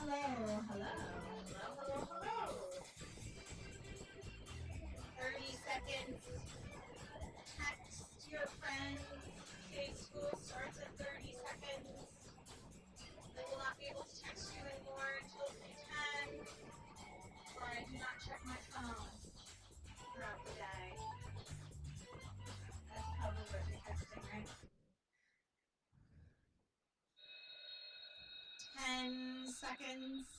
Hello, hello, hello, hello, hello. 30 seconds. Text your friends. Today's school starts at 30 seconds. I will not be able to text you anymore until 3:10, or I do not check my phone throughout the day. That's probably what you're texting, right? 10 seconds.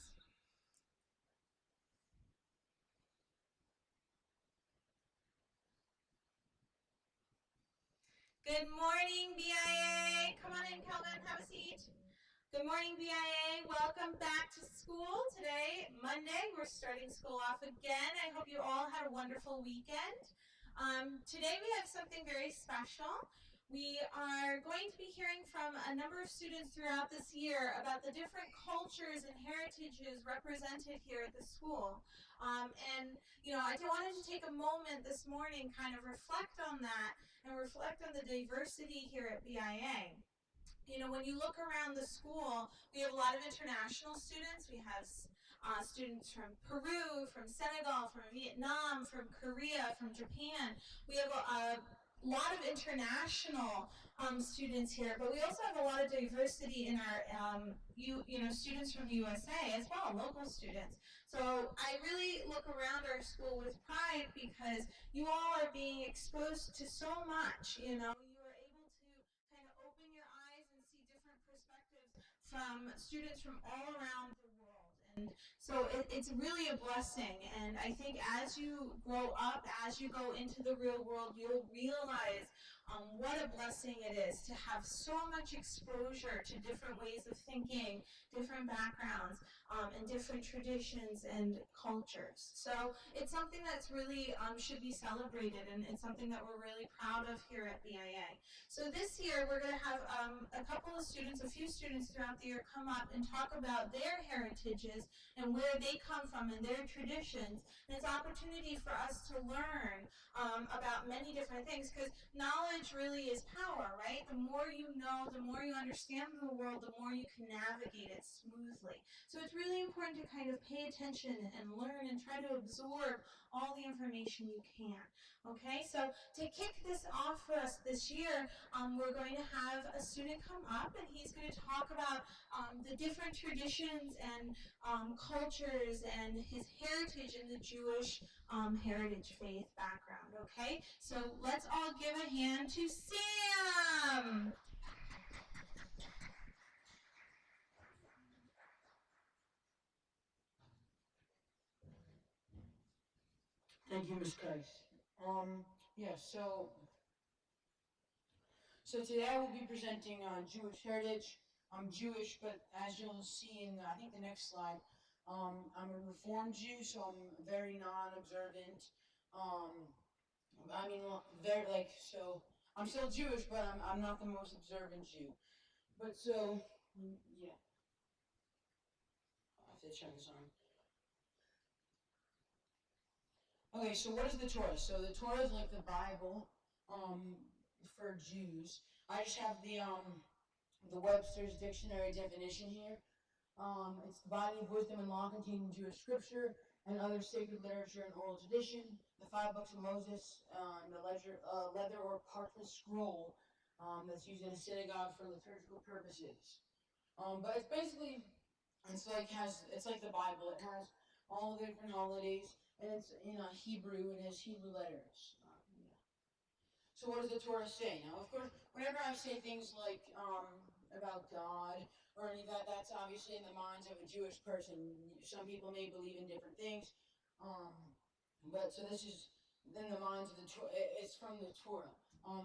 Good morning, BIA. Come on in, Calvin, have a seat. Good morning, BIA. Welcome back to school. Today, Monday, we're starting school off again. I hope you all had a wonderful weekend. Today we have something very special. We are going to be hearing from a number of students throughout this year about the different cultures and heritages represented here at the school. And I wanted to take a moment this morning, kind of reflect on that and reflect on the diversity here at BIA. When you look around the school, we have a lot of international students. We have students from Peru, from Senegal, from Vietnam, from Korea, from Japan. We have a lot of international students here, but we also have a lot of diversity in our students from the USA as well, local students. So I really look around our school with pride because you all are being exposed to so much. You are able to kind of open your eyes and see different perspectives from students from all around the world. And so it's really a blessing. And I think as you grow up, as you go into the real world, you'll realize what a blessing it is to have so much exposure to different ways of thinking, different backgrounds, and different traditions and cultures. So it's something that's really should be celebrated, and it's something that we're really proud of here at BIA. So this year we're going to have a few students throughout the year come up and talk about their heritages and where they come from and their traditions. And it's an opportunity for us to learn about many different things, because knowledge really is power, right? The more you know, the more you understand the world, the more you can navigate it smoothly. So it's really important to kind of pay attention and learn and try to absorb all the information you can. Okay, so to kick this off for us this year, we're going to have a student come up, and he's going to talk about the different traditions and cultures and his heritage in the Jewish heritage faith background. Okay, so let's all give a hand to Sam. Thank you, Ms. Kice. Yeah, so today I will be presenting Jewish heritage. I'm Jewish, but as you'll see in, I think, the next slide, I'm a Reformed Jew, so I'm very non-observant. I mean, so I'm still Jewish, but I'm not the most observant Jew. But so, yeah. I have to check this on. Okay, so what is the Torah? So the Torah is like the Bible for Jews. I just have the Webster's Dictionary definition here. It's the body of wisdom and law contained in Jewish scripture and other sacred literature and oral tradition. The 5 books of Moses, and the leather or parchment scroll that's used in a synagogue for liturgical purposes. But it's basically it's like the Bible. It has all the different holidays, and it's in Hebrew. It has Hebrew letters. Yeah. So what does the Torah say? Now, of course, whenever I say things like about God or any of that, that's obviously in the minds of a Jewish person. Some people may believe in different things, but so this is in the minds of the Torah. It's from the Torah.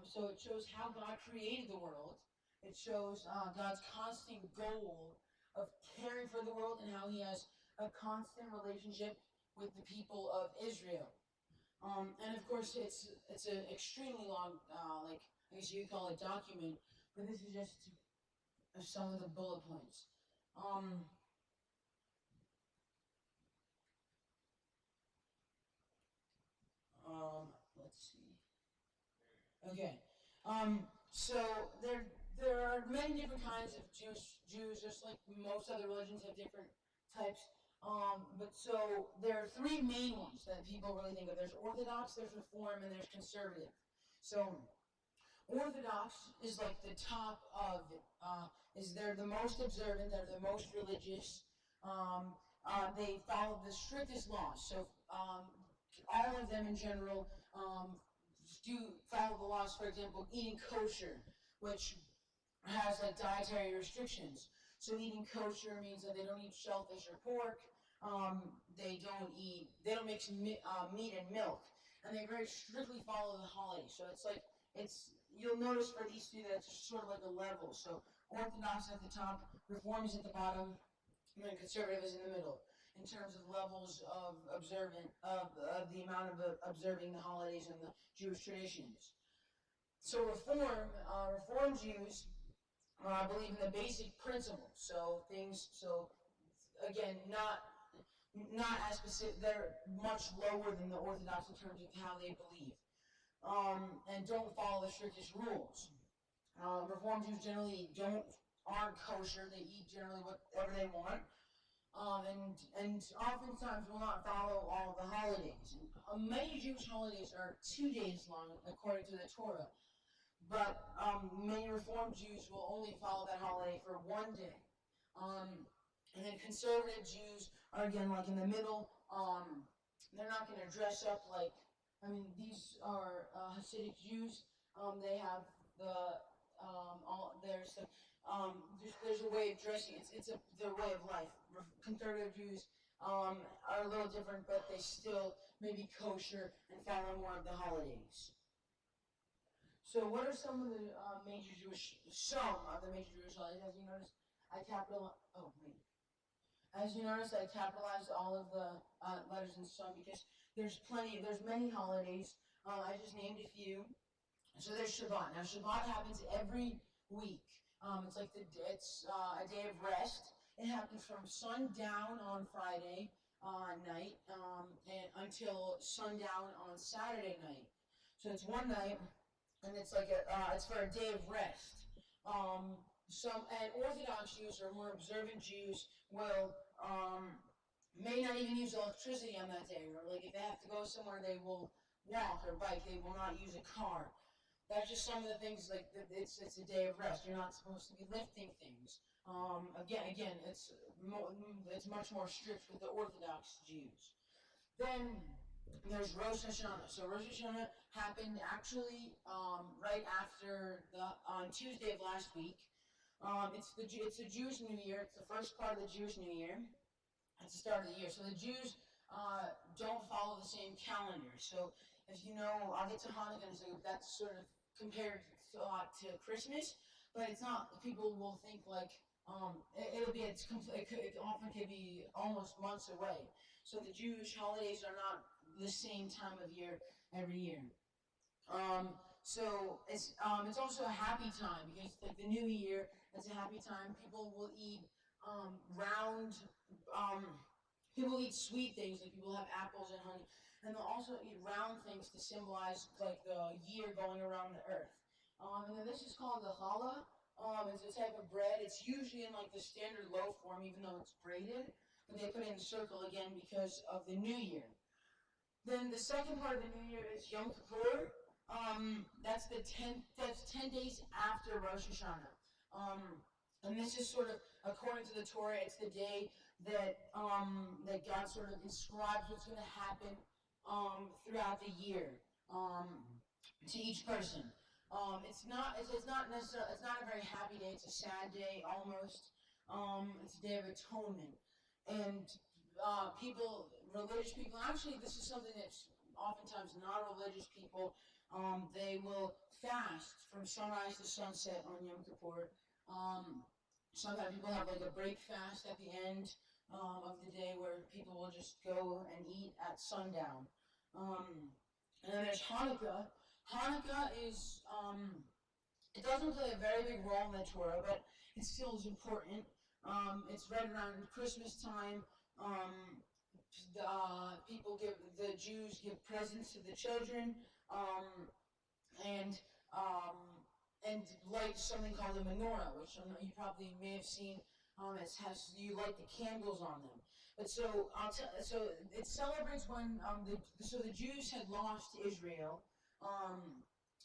So it shows how God created the world. It shows God's constant goal of caring for the world and how He has a constant relationship with the people of Israel. And of course, it's an extremely long, like I guess you could call it document, but this is just some of the bullet points. Um, let's see. Okay. So there are many different kinds of Jews. Just like most other religions have different types. But so there are three main ones that people really think of. There's Orthodox, there's Reform, and there's Conservative. So Orthodox is like the top of it. They're the most observant, they're the most religious. They follow the strictest laws. So all of them in general do follow the laws. For example, eating kosher, which has like dietary restrictions. So eating kosher means that they don't eat shellfish or pork. They don't mix meat and milk, and they very strictly follow the holidays. So you'll notice for these two that it's sort of like a level. So Orthodox at the top, Reform is at the bottom, and then Conservative is in the middle in terms of levels of the amount of observing the holidays and the Jewish traditions. So Reform Jews believe in the basic principles. So again, not as specific. They're much lower than the Orthodox in terms of how they believe, and don't follow the strictest rules. Reform Jews generally aren't kosher. They eat generally whatever they want, and oftentimes will not follow all of the holidays. Many Jewish holidays are 2 days long, according to the Torah. But many Reform Jews will only follow that holiday for 1 day. And then Conservative Jews are again like in the middle. They're not going to dress up like, these are Hasidic Jews. They have there's a way of dressing. It's their way of life. Conservative Jews are a little different, but they still may be kosher and follow more of the holidays. So what are some of the major Jewish holidays? As you notice, I capitalized all of the letters in some because there's many holidays. I just named a few. So there's Shabbat. Now Shabbat happens every week. It's a day of rest. It happens from sundown on Friday night and until sundown on Saturday night. So it's one night, and it's for a day of rest. And Orthodox Jews or more observant Jews will may not even use electricity on that day, or like if they have to go somewhere, they will walk or bike. They will not use a car. That's just some of the things. It's a day of rest. You're not supposed to be lifting things. Again, it's much more strict with the Orthodox Jews. Then there's Rosh Hashanah. So Rosh Hashanah happened actually right after on Tuesday of last week. It's the Jewish New Year. It's the first part of the Jewish New Year. It's the start of the year. So the Jews don't follow the same calendar. So as you know, I'll get to Hanukkah, so that's sort of compared a lot to Christmas, but it's not. People will think like it often could be almost months away. So the Jewish holidays are not the same time of year every year. So it's also a happy time because like the New Year, it's a happy time. People will eat people eat sweet things, like people have apples and honey, and they'll also eat round things to symbolize like the year going around the earth. And then this is called the challah. It's a type of bread. It's usually in like the standard loaf form, even though it's braided, but they put it in the circle again because of the New Year. Then the second part of the New Year is Yom Kippur. That's 10 days after Rosh Hashanah. And this is sort of, according to the Torah, it's the day that God sort of describes what's going to happen throughout the year to each person. It's not a very happy day. It's a sad day almost. It's a day of atonement, and religious people. Actually, this is something that's oftentimes non-religious people. They will fast from sunrise to sunset on Yom Kippur. Sometimes people have like a break fast at the end of the day where people will just go and eat at sundown. And then there's Hanukkah. Hanukkah is, it doesn't play a very big role in the Torah, but it still is important. It's right around Christmas time. The Jews give presents to the children, and light something called a Menorah, which you probably may have seen You light the candles on them. But so it celebrates when the Jews had lost Israel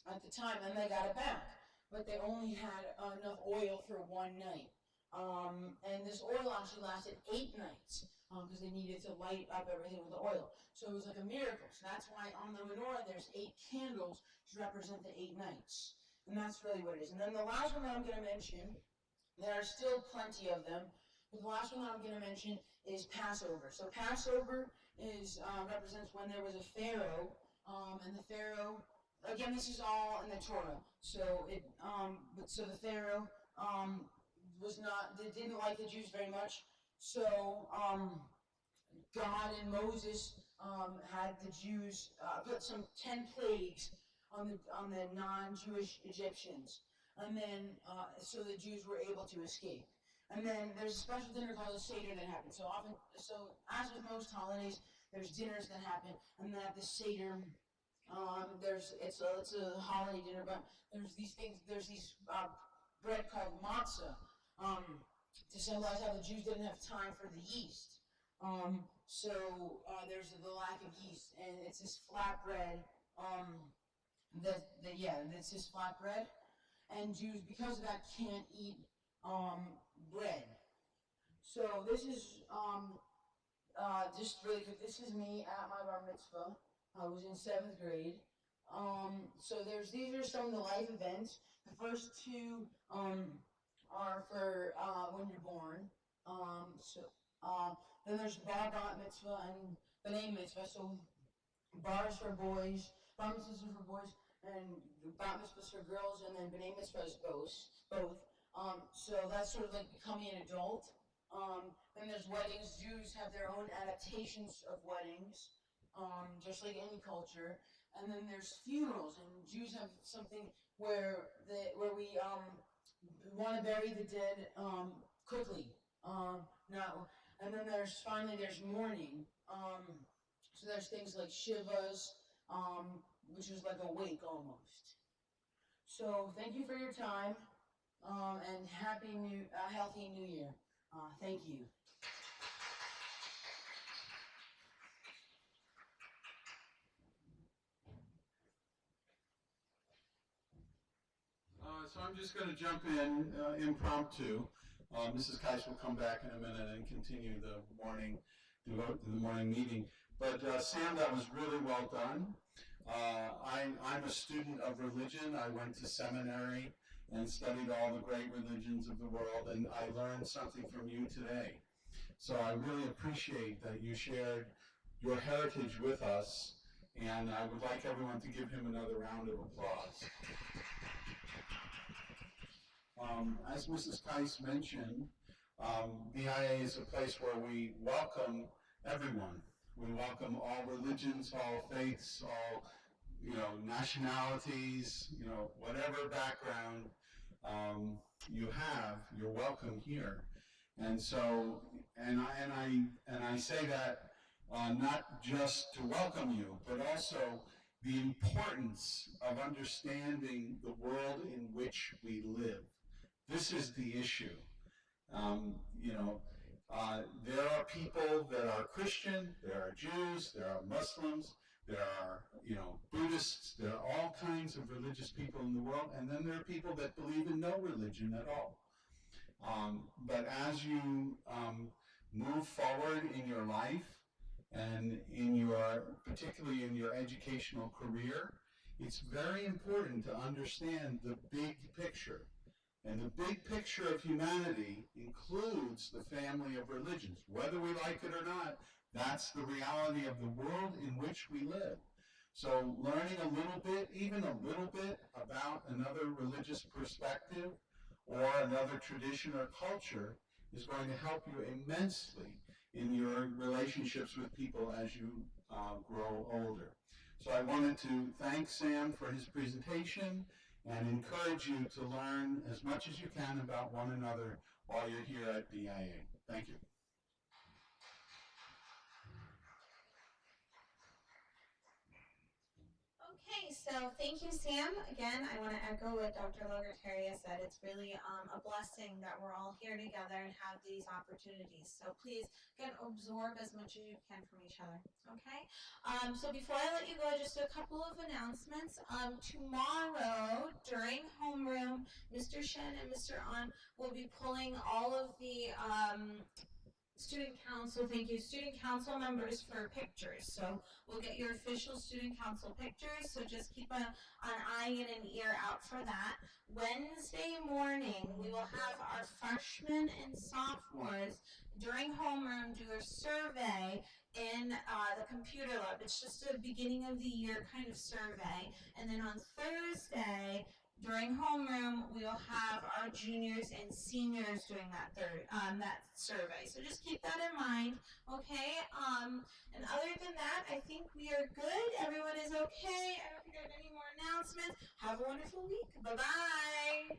at the time, and they got it back, but they only had enough oil for one night. And this oil actually lasted 8 nights because they needed to light up everything with the oil. So it was like a miracle. So that's why on the menorah there's 8 candles to represent the 8 nights. And that's really what it is. And then the last one that I'm going to mention, there are still plenty of them, but the last one that I'm going to mention is Passover. So Passover represents when there was a Pharaoh, and the Pharaoh, again, this is all in the Torah. So the Pharaoh didn't like the Jews very much. So God and Moses had the Jews put some 10 plagues on the non-Jewish Egyptians, and then so the Jews were able to escape. And then there's a special dinner called a Seder that happens. So as with most holidays, there's dinners that happen, and then at the Seder, it's a holiday dinner, but there's these bread called matzah, to symbolize how the Jews didn't have time for the yeast. There's the lack of yeast, and it's this flat bread. It's this flat bread, and Jews, because of that, can't eat bread. So this is just really quick. This is me at my bar mitzvah. I was in 7th grade. These are some of the life events. The first 2 are for when you're born. Then there's bar mitzvah and b'nai mitzvah. So bar is for boys, bar mitzvah is for boys, and bat mitzvah is for girls, and then b'nai mitzvah is both. So that's sort of like becoming an adult. Then there's weddings. Jews have their own adaptations of weddings, just like any culture. And then there's funerals, and Jews have something where we want to bury the dead quickly. And then there's mourning. So there's things like shivas, which is like a wake almost. So thank you for your time, and healthy New Year. Thank you. So I'm just going to jump in impromptu. Mrs. Kais will come back in a minute and continue the morning meeting. But Sam, that was really well done. I'm a student of religion. I went to seminary and studied all the great religions of the world, and I learned something from you today. So I really appreciate that you shared your heritage with us, and I would like everyone to give him another round of applause. As Mrs. Kais mentioned, BIA is a place where we welcome everyone. We welcome all religions, all faiths, all nationalities, whatever background you have, you're welcome here. And so, and I say that not just to welcome you, but also the importance of understanding the world in which we live. This is the issue. There are people that are Christian, there are Jews, there are Muslims, there are, Buddhists, there are all kinds of religious people in the world, and then there are people that believe in no religion at all. But as you move forward in your life and particularly in your educational career, it's very important to understand the big picture. And the big picture of humanity includes the family of religions. Whether we like it or not, that's the reality of the world in which we live. So learning even a little bit about another religious perspective or another tradition or culture is going to help you immensely in your relationships with people as you grow older. So I wanted to thank Sam for his presentation and encourage you to learn as much as you can about one another while you're here at BIA. Thank you. Okay. Okay, so thank you, Sam. Again, I want to echo what Dr. Logertaria said. It's really a blessing that we're all here together and have these opportunities. So please, again, absorb as much as you can from each other. Okay? So before I let you go, just a couple of announcements. Tomorrow, during homeroom, Mr. Shen and Mr. An will be pulling all of the student council members for pictures. So we'll get your official student council pictures, so just keep an eye and an ear out for that. Wednesday morning, we will have our freshmen and sophomores during homeroom do a survey in the computer lab. It's just a beginning of the year kind of survey. And then on Thursday, during homeroom, we'll have our juniors and seniors doing that that survey. So just keep that in mind, okay? And other than that, I think we are good. Everyone is okay. I don't think I have any more announcements. Have a wonderful week. Bye-bye.